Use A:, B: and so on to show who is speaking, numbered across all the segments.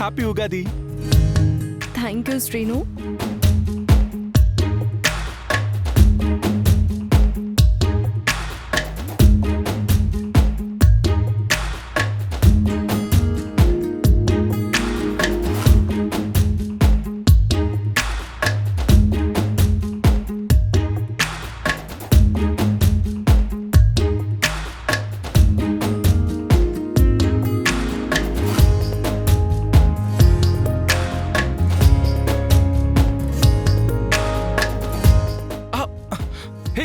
A: Happy Ugadi.
B: Thank you Srinu.
A: Hey,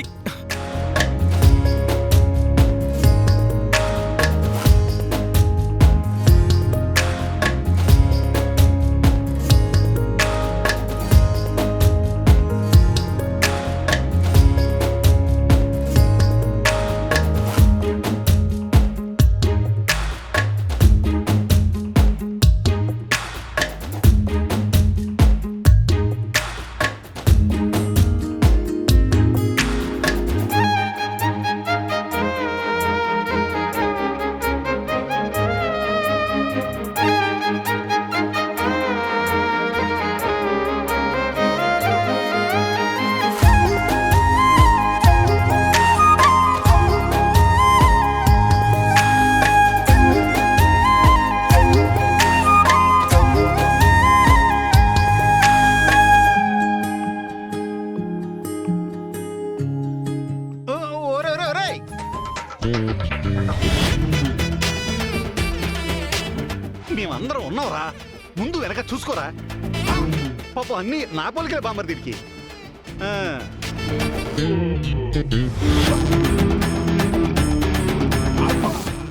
C: మేమందరం ఉన్నావురా, ముందు వెనక చూసుకోరా. పాపం అన్ని నా పోలికలే బామ్మర్ దీనికి.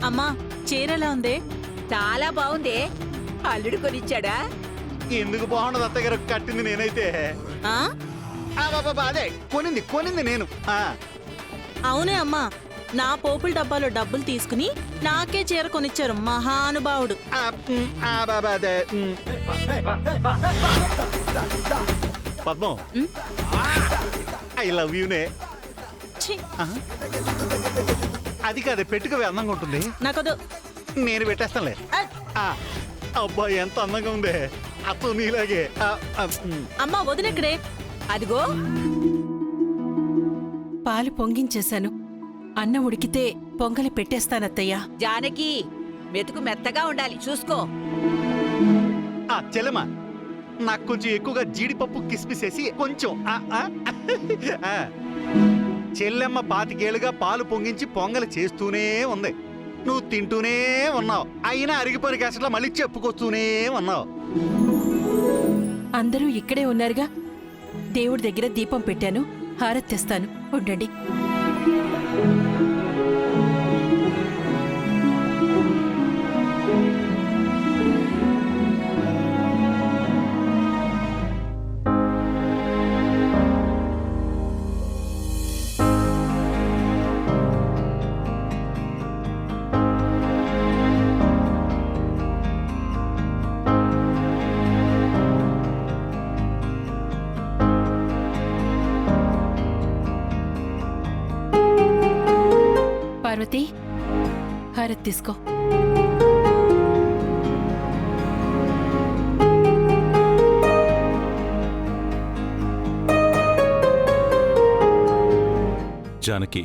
D: అమ్మా చీరలా ఉంది?
E: చాలా బాగుంది. అల్లుడు కొనిచ్చాడా?
C: ఎందుకు బాగుండదు అత్తయ్య గారు, కట్టింది నేనైతే.
D: ఆ
C: బాబా అదే కొనింది నేను.
D: అవునే అమ్మా, నా పోపుల డబ్బాలో డబ్బులు తీసుకుని నాకే చీర కొనిచ్చారు మహానుభావుడు.
C: బాబా అదే. పద్మం, ఐ లవ్ యూనే.
D: ఛీ,
C: అది కాదే, పెట్టుకోవే, అందంగా ఉంటుంది.
D: నాకొద్దు.
C: నేను పెట్టేస్తానులే. అబ్బా ఎంత అందంగా ఉందే, అత్తో నీలాగే.
D: అమ్మా వదినెక్కడే?
E: అదిగో
F: పాలు పొంగించేశాను. అన్నం ఉడికితే పొంగలి పెట్టేస్తానత్తయ్యా.
E: జానకి, మెతుకు మెత్తగా ఉండాలి చూసుకో.
C: చెల్లెమ్మా, నాకు కొంచెం ఎక్కువగా జీడిపప్పు కిస్మిస్ వేసి కొంచెం. చెల్లెమ్మ 25 ఏళ్ళుగా పాలు పొంగించి పొంగలి చేస్తూనే ఉంది, నువ్వు తింటూనే ఉన్నావు. అయినా అరిగిపోయిన క్యాసెట్లో మళ్ళీ చెప్పుకొస్తూనే ఉన్నావు.
F: అందరూ ఇక్కడే ఉన్నారుగా, దేవుడి దగ్గర దీపం పెట్టాను, హారతి తెస్తాను, ఉండండి. పార్వతి, హారతి తీసుకో.
A: జానకి,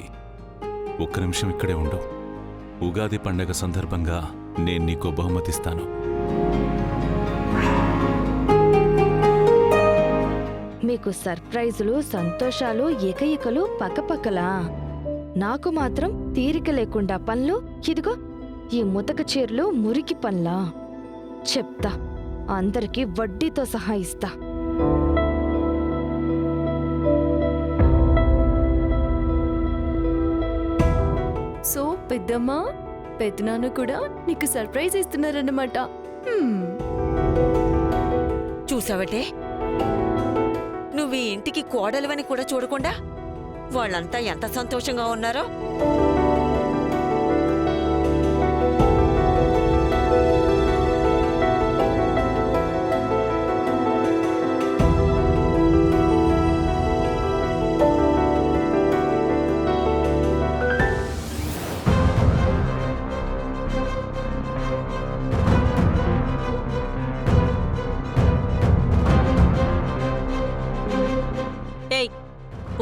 A: ఒక్క నిమిషం ఇక్కడే ఉండు. ఉగాది పండగ సందర్భంగా నేను నీకో బహుమతిస్తాను.
B: మీకు సర్ప్రైజులు, సంతోషాలు, ఏకయికలు పక్కపక్కలా. నాకు మాత్రం తీరిక లేకుండా పనులు. ఇదిగో ఈ ముతక చీరలు మురికి పనులా? చెప్తా, అందరికీ వడ్డీతో సహా ఇస్తా. సో పెద్దమ్మ, పెద్దనాన్న కూడా నీకు సర్ప్రైజ్ ఇస్తున్నారన్నమాట.
E: చూసావటే, నువ్వు ఈ ఇంటికి కోడలువని కూడా చూడకుండా వాళ్ళంతా ఎంత సంతోషంగా ఉన్నారో.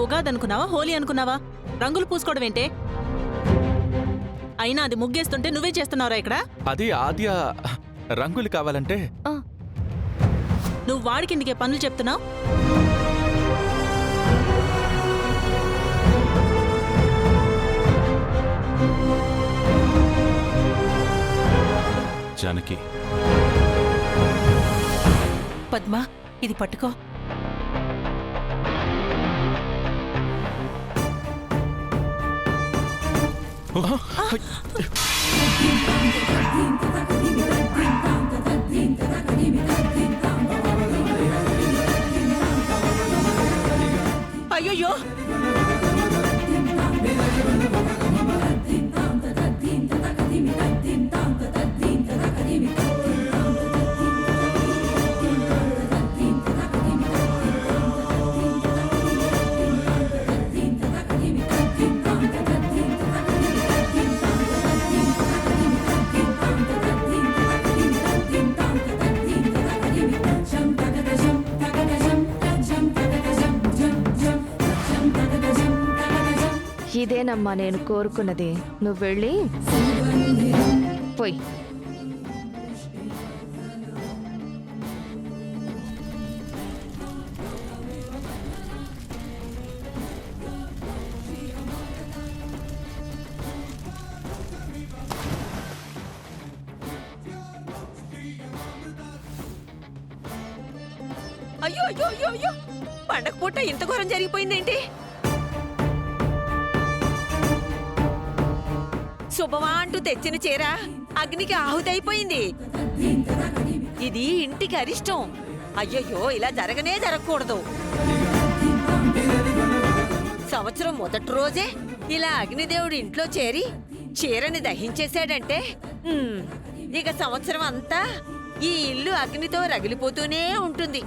D: ఉగాది అనుకున్నావా హోలీ అనుకున్నావా రంగులు పూసుకోవడం ఏంటే అయినా అది ముగ్గేస్తుంటే నువ్వే చేస్తున్నావురా ఇక్కడ
G: అది ఆద్య రంగులు కావాలంటే
D: నువ్వు వాడికి ఇందుకే పనులు చెప్తున్నావు
A: జానకి,
F: పద్మ ఇది పట్టుకో.
E: అయ్యో
B: ఇదేనమ్మా నేను కోరుకున్నది. నువ్వు వెళ్ళి పోయి.
E: అయ్యో అయ్యో అయ్యో అయ్యో పండగ పూట ఇంత ఘోరం జరిగిపోయిందేంటి? శుభమా అంటూ తెచ్చిన చీర అగ్నికి ఆహుతైపోయింది. ఇది ఇంటికి అరిష్టం. అయ్యయ్యో ఇలా జరగకూడదు. సంవత్సరం మొదటి రోజే ఇలా అగ్నిదేవుడు ఇంట్లో చేరి చీరని దహించేశాడంటే ఇక సంవత్సరం అంతా ఈ ఇల్లు అగ్నితో రగిలిపోతూనే ఉంటుంది.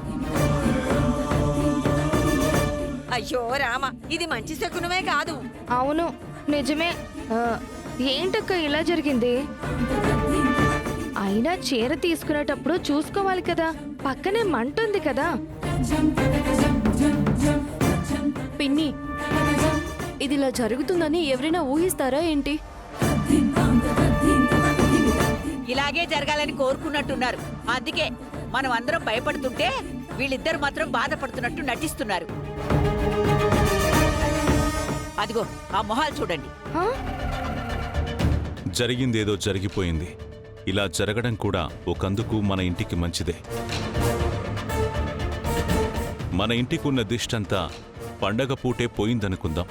E: అయ్యో రామ, ఇది మంచి శకునమే కాదు.
B: అవును, నిజమే. ఏంటక్క ఇలా జరిగింది? అయినా చీర తీసుకునేటప్పుడు చూసుకోవాలి కదా, పక్కనే మంట ఉంది కదా. పిన్ని, ఇది ఇలా జరుగుతుందని ఎవరైనా ఊహిస్తారా ఏంటి?
E: ఇలాగే జరగాలని కోరుకున్నట్టున్నారు. అందుకే మనం అందరం భయపడుతుంటే వీళ్ళిద్దరు మాత్రం బాధపడుతున్నట్టు నటిస్తున్నారు. అదిగో ఆ మొహాలు చూడండి.
A: జరిగిందేదో జరిగిపోయింది. ఇలా జరగడం కూడా ఒకందుకు మన ఇంటికి మంచిదే. మన ఇంటికున్న దిష్టంతా పండగ పూటే పోయిందనుకుందాం.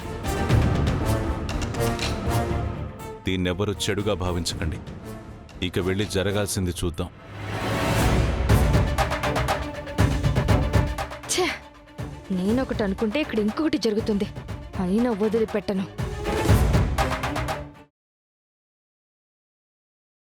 A: దీన్నెవ్వరూ చెడుగా భావించకండి. ఇక వెళ్ళి జరగాల్సింది చూద్దాం.
B: నేనొకటి అనుకుంటే ఇక్కడ ఇంకొకటి జరుగుతుంది. అయినా వదిలిపెట్టను.